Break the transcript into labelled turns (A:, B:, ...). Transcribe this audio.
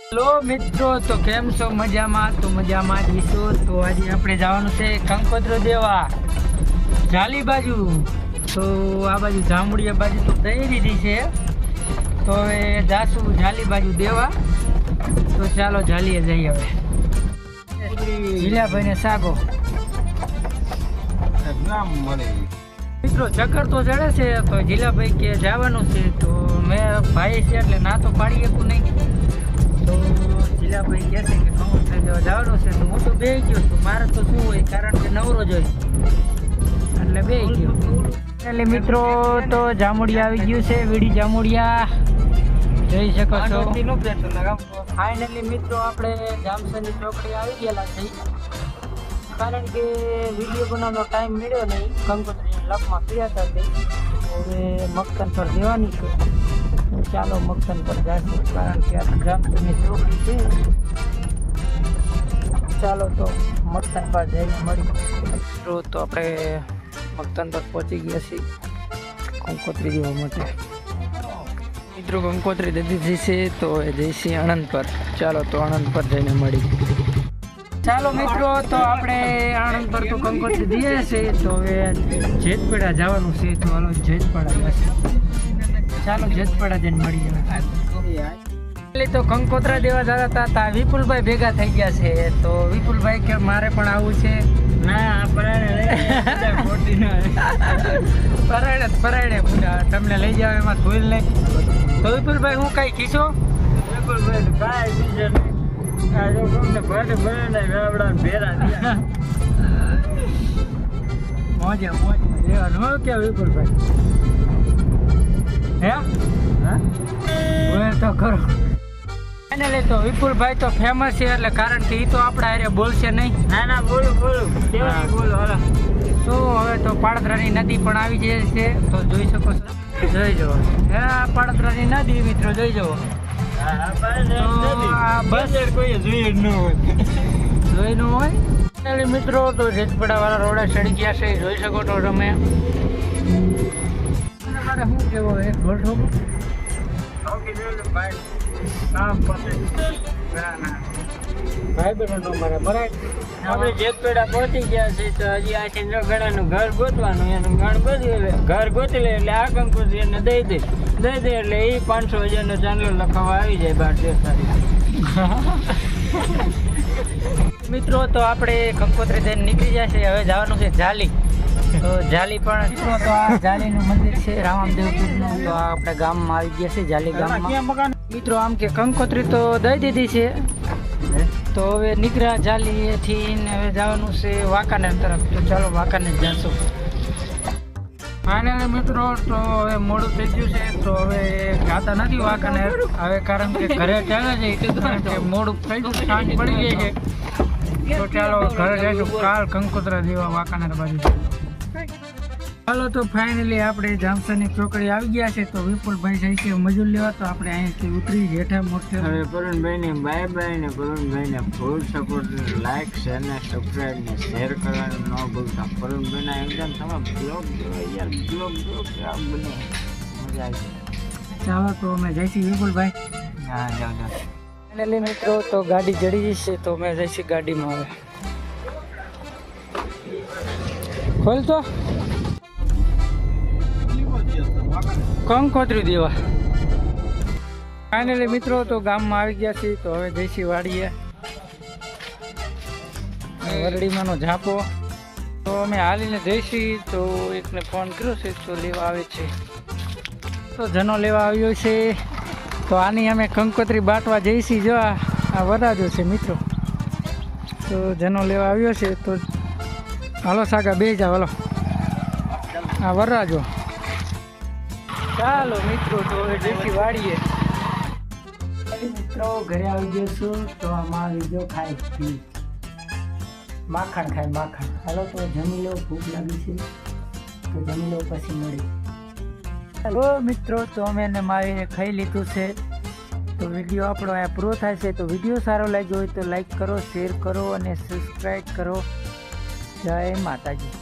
A: Hello મિત્રો, તો કેમ છો? મજામાં? તો મજામાં જ છો. તો આજે આપણે જવાનું છે કંકોત્રી દેવા જાલી બાજુ. તો આ બાજુ જાંબુડિયા બાજુ તો દઈ દીધી છે, તો હવે જાશું જાલી બાજુ દેવા. તો ચાલો જાલીએ જઈએ. હવે જીલાભાઈને સાગો મિત્રો ચક્કર તો ચડે છે, તો જીલાભાઈ કે જવાનું છે, તો મેં ભાઈ છે એટલે ના તો પાડી શકું નહીં. તો જીલાભાઈ કહે છે કે કંકોત્રી દેવા જવાનું છે, તો હું તો બેસી ગયો છું. મારે તો શું હોય, કારણ કે નવરો જ હોય એટલે બેસી ગયો. એટલે મિત્રો તો જામુડિયા આવી ગયું છે, વીડી જામુડિયા જોઈ શકો છો. ફાઇનલી મિત્રો આપણે જામસરની ચોકડી આવી ગયેલા છે, કારણ કે વિડીયો બનાવવાનો ટાઈમ મળ્યો નહીં. કંકોત્રી લપમાં પીડા હતા તે હવે મગતન પર દેવાની છે. તો ચાલો મગતન પર જઈશું, કારણ કે આ જામસરની ચોકડી છે. ચાલો તો મગતન પર જઈને મળી. તો આપણે મગતન પર પહોંચી ગયા છીએ કંકોત્રી દેવા માટે. મિત્રો કંકોત્રી દીધી છે, તો એ જઈશી આણંદ પર. ચાલો તો આણંદ પર જઈને મળી. ચાલો મિત્રો, તો આપણે આણંદ પર તો કંકોત્રી દઈએ છે, તો હવે જેતપડા જવાનું છે. તો હાલો જેતપડા જશે. ચાલો જેતપડા જઈને મળી. એટલે તો કંકોત્રા દેવા જતા હતા, વિપુલભાઈ ભેગા થઈ ગયા છે. તો વિપુલભાઈ કે મારે પણ આવું છે. ના પરાયણે તમને લઈ જાવ એમાં ધોઈ લઈ. તો વિપુલભાઈ હું કઈ કીશો? મોજે મોજ લેવાનું કે વિપુલભાઈ હે તો કરો. ફાઇનલી તો વિપુલભાઈ તો ફેમસ છે, એટલે કારણ કે એ તો આપણા હારે બોલશે નહીં. ના બોલો બોલો હાલો. તો હવે તો પાળતરાની નદી પણ આવી જાય છે, તો જોઈ શકો છો. જોઈ જવો હા, પાળતરાની નદી મિત્રો જોઈ જવો. બસ કોઈ જોઈ ન હોય મિત્રો. તો જેતપડા વાળા રોડે ચડી ગયા છે, જોઈ શકો છો તમે. મારે શું કેવો એક ગોઠવો ભાઈ બહેનો મારા બરાબર. આપણે જેતપડા પહોંચી ગયા છે, તો હજી આથી ઘણાનું ઘર ગોતવાનું. એનું ઘર ગોતી લે એટલે આ કંકોત્રી એને દઈ દે એટલે એ 500,000 નો ચાંદલો લખાવવા આવી જાય 12 તારીખ. મિત્રો તો આપણે કંકોત્રી દઈને નીકળી જાય છે. હવે જવાનું છે જાલી. તો જાલી પણ તો આ જાલીનું મંદિર છે રામદેવપીરનું. તો આ આપણે ગામમાં આવી ગયા છે, જાલી ગામમાં. મિત્રો આમ કે કંકોત્રી તો દઈ દીધી છે, તો હવે નીકળ્યા જાલીએથી ને હવે જવાનું છે વાંકાનેર તરફ. તો ચાલો વાંકાનેર જશું. ફાઇનલી મિત્રો તો હવે મોડું થઈ ગયું છે, તો હવે ગાતા નથી વાંકાનેર હવે, કારણ કે ઘરે ચાલે છે. કારણ કે મોડું થઈ ગયું, સાંજ પડી ગઈ છે. તો ચાલો ઘરે જઈશું કાલ કંકોત્રા દેવા વાંકાનેર બાજુ. ચાલો તો ફાઇનલી આપણે જામસરની ચોકડી આવી ગયા છે. તો વિપુલભાઈ જાય છે મજૂર લેવા, તો આપણે અહીંથી ઉતરી જેઠા મોટે. હવે પરુણભાઈને બાય બાય, ને પરુણભાઈને ફૂલ સપોર્ટ, લાઈક શેર ને સબસ્ક્રાઈબ ને શેર કરવાનું ન ભૂલતા. પરુણભાઈના એકદમ તમે બ્લોગ યાર બ્લોગ બને મજા આવી. ચાલો તો અમે જઈશું વિપુલભાઈ. હા જાઓ. ફાઇનલી મિત્રો તો ગાડી જડી જશે, તો અમે જઈશું ગાડીમાં. હવે ખોલ તો કંકોત્રી દેવા. ફાઇનલી મિત્રો તો ગામમાં આવી ગયા છીએ, તો હવે જઈશી વાડીએ. વરડીમાંનો ઝાપો. તો અમે હાલીને જઈશી. તો એકને ફોન કર્યો છે, તો લેવા આવે છે. તો જનો લેવા આવ્યો છે, તો આની અમે કંકોત્રી બાંટવા જઈશી. જો આ વરાજો છે મિત્રો. તો જનો લેવા આવ્યો છે, તો હાલો સાગા બે જાવ. હાલો આ વરાજો. ચાલો મિત્રો તો હવે જઈશી વાડીએ. મિત્રો ઘરે આવી ગયો છું, તો આમાં આવી ગયો ખાઈ પી માખણ ખાય માખણ. હાલો તો જમી લો, ભૂખ લાગી છે, તો જમી લો પછી મળી. હેલો મિત્રો, તો અમે એને મારીને ખાઈ લીધું છે. તો વિડીયો આપણો અહીંયા પૂરો થાય છે. તો વિડીયો સારો લાગ્યો હોય તો લાઈક કરો, શેર કરો અને સબસ્ક્રાઈબ કરો. જય માતાજી.